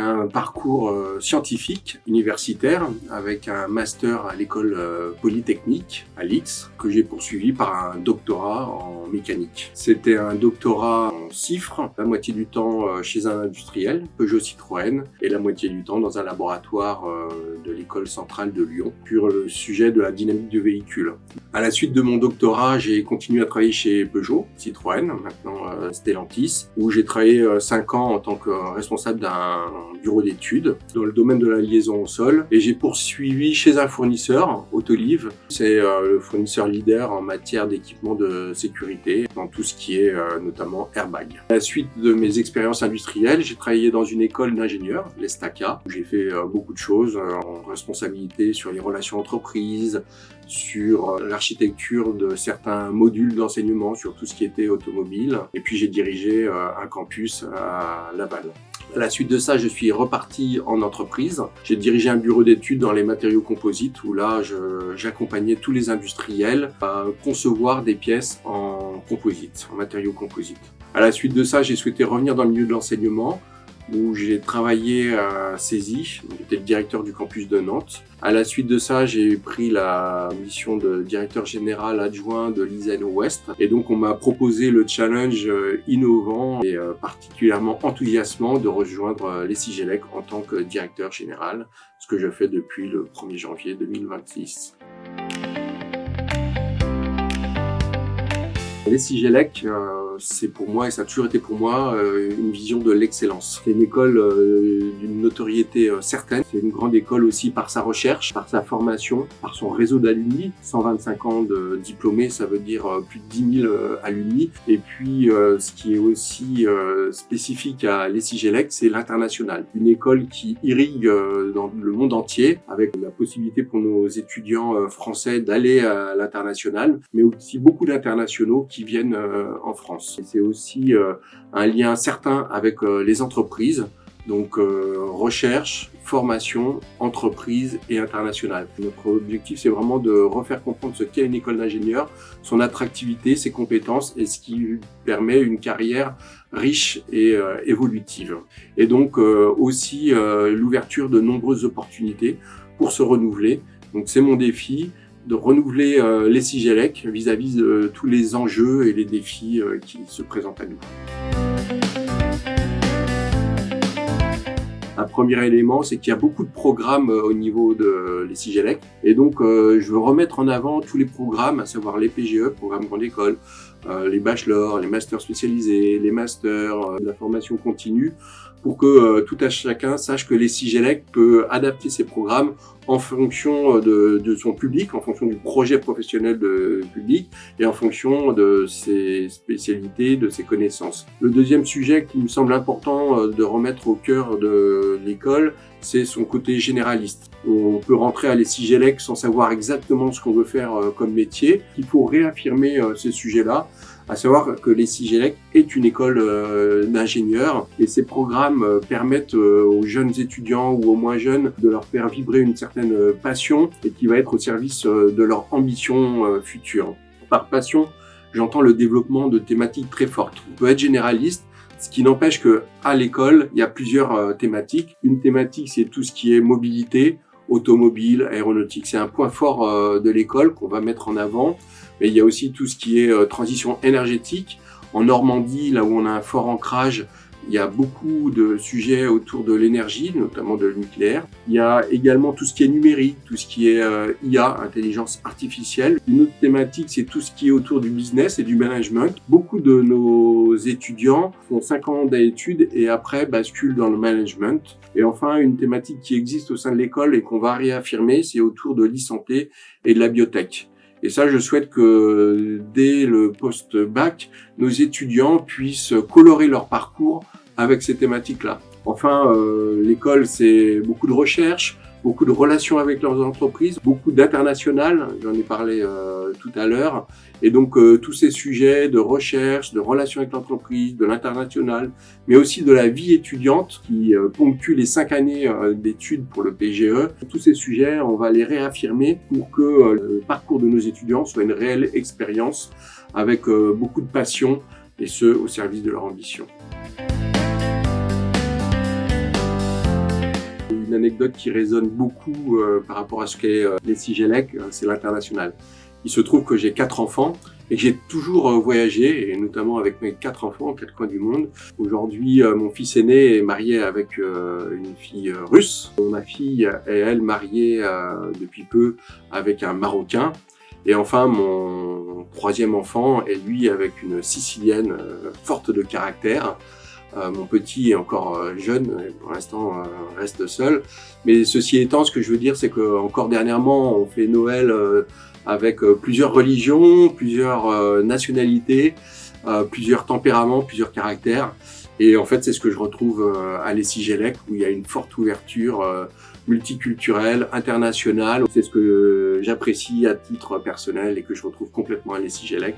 un parcours scientifique, universitaire, avec un master à l'école polytechnique à l'X, que j'ai poursuivi par un doctorat en mécanique. C'était un doctorat en CIFRE, la moitié du temps chez un industriel, Peugeot Citroën, et la moitié du temps dans un laboratoire de l'école centrale de Lyon, sur le sujet de la dynamique du véhicule. À la suite de mon doctorat, j'ai continué à travailler chez Peugeot Citroën, maintenant Stellantis, où j'ai travaillé 5 ans en tant que responsable d'un bureau d'études dans le domaine de la liaison au sol, et j'ai poursuivi chez un fournisseur, Autoliv. C'est le fournisseur leader en matière d'équipement de sécurité, dans tout ce qui est notamment airbag. À la suite de mes expériences industrielles, j'ai travaillé dans une école d'ingénieurs, l'ESTACA, où j'ai fait beaucoup de choses en responsabilité sur les relations entreprises, sur l'architecture de certains modules d'enseignement, sur tout ce qui était automobile. Et puis j'ai dirigé un campus à Laval. À la suite de ça, je suis reparti en entreprise. J'ai dirigé un bureau d'études dans les matériaux composites où là, j'accompagnais tous les industriels à concevoir des pièces en composite, en matériaux composites. À la suite de ça, j'ai souhaité revenir dans le milieu de l'enseignement où j'ai travaillé à CESI, j'étais le directeur du campus de Nantes. À la suite de ça, j'ai pris la mission de directeur général adjoint de l'ISEN Ouest. Et donc, on m'a proposé le challenge innovant et particulièrement enthousiasmant de rejoindre les Sigelec en tant que directeur général, ce que je fais depuis le 1er janvier 2026. Les Sigelec, c'est pour moi, et ça a toujours été pour moi, une vision de l'excellence. C'est une école d'une notoriété certaine. C'est une grande école aussi par sa recherche, par sa formation, par son réseau d'alumni. 125 ans de diplômés, ça veut dire plus de 10 000 alumni. Et puis, ce qui est aussi spécifique à les Sigelec, c'est l'international. Une école qui irrigue dans le monde entier, avec la possibilité pour nos étudiants français d'aller à l'international, mais aussi beaucoup d'internationaux qui viennent en France. Et c'est aussi un lien certain avec les entreprises, donc recherche, formation, entreprise et internationale. Notre objectif, c'est vraiment de refaire comprendre ce qu'est une école d'ingénieur, son attractivité, ses compétences et ce qui lui permet une carrière riche et évolutive. Et donc aussi l'ouverture de nombreuses opportunités pour se renouveler. Donc c'est mon défi, de renouveler les Sigelec vis-à-vis de tous les enjeux et les défis qui se présentent à nous. Un premier élément, c'est qu'il y a beaucoup de programmes au niveau de les Sigelec. Et donc, je veux remettre en avant tous les programmes, à savoir les PGE, programmes grande école, les bachelors, les masters spécialisés, les masters, la formation continue, pour que tout à chacun sache que les Sigelec peut adapter ses programmes en fonction de son public, en fonction du projet professionnel de public et en fonction de ses spécialités, de ses connaissances. Le deuxième sujet qui me semble important de remettre au cœur de l'école, c'est son côté généraliste. On peut rentrer à les Sigelec sans savoir exactement ce qu'on veut faire comme métier. Il faut réaffirmer ces sujets-là, à savoir que les Sigelec est une école d'ingénieurs et ces programmes permettent aux jeunes étudiants ou aux moins jeunes de leur faire vibrer une certaine passion et qui va être au service de leur ambition future. Par passion, j'entends le développement de thématiques très fortes. On peut être généraliste, ce qui n'empêche que à l'école, il y a plusieurs thématiques. Une thématique, c'est tout ce qui est mobilité, automobile, aéronautique. C'est un point fort de l'école qu'on va mettre en avant. Mais il y a aussi tout ce qui est transition énergétique. En Normandie, là où on a un fort ancrage, il y a beaucoup de sujets autour de l'énergie, notamment de nucléaire. Il y a également tout ce qui est numérique, tout ce qui est IA, intelligence artificielle. Une autre thématique, c'est tout ce qui est autour du business et du management. Beaucoup de nos étudiants font 5 ans d'études et après basculent dans le management. Et enfin, une thématique qui existe au sein de l'école et qu'on va réaffirmer, c'est autour de l'e-santé et de la biotech. Et ça, je souhaite que dès le post-bac, nos étudiants puissent colorer leur parcours avec ces thématiques-là. Enfin, l'école, c'est beaucoup de recherche, beaucoup de relations avec leurs entreprises, beaucoup d'international, j'en ai parlé tout à l'heure. Et donc, tous ces sujets de recherche, de relations avec l'entreprise, de l'international, mais aussi de la vie étudiante qui ponctue les 5 années d'études pour le PGE. Tous ces sujets, on va les réaffirmer pour que le parcours de nos étudiants soit une réelle expérience avec beaucoup de passion et ce, au service de leur ambition. Une anecdote qui résonne beaucoup par rapport à ce qu'est les Sigelec, c'est l'international. Il se trouve que j'ai 4 enfants et que j'ai toujours voyagé, et notamment avec mes 4 enfants aux 4 coins du monde. Aujourd'hui, mon fils aîné est marié avec une fille russe. Ma fille est, elle, mariée depuis peu avec un Marocain. Et enfin, mon 3e enfant est, lui, avec une Sicilienne forte de caractère. Mon petit est encore jeune, et pour l'instant reste seul. Mais ceci étant, ce que je veux dire, c'est que encore dernièrement, on fait Noël avec plusieurs religions, plusieurs nationalités, plusieurs tempéraments, plusieurs caractères. Et en fait, c'est ce que je retrouve à Les Sigelec, où il y a une forte ouverture multiculturelle, internationale. C'est ce que j'apprécie à titre personnel et que je retrouve complètement à Les Sigelec.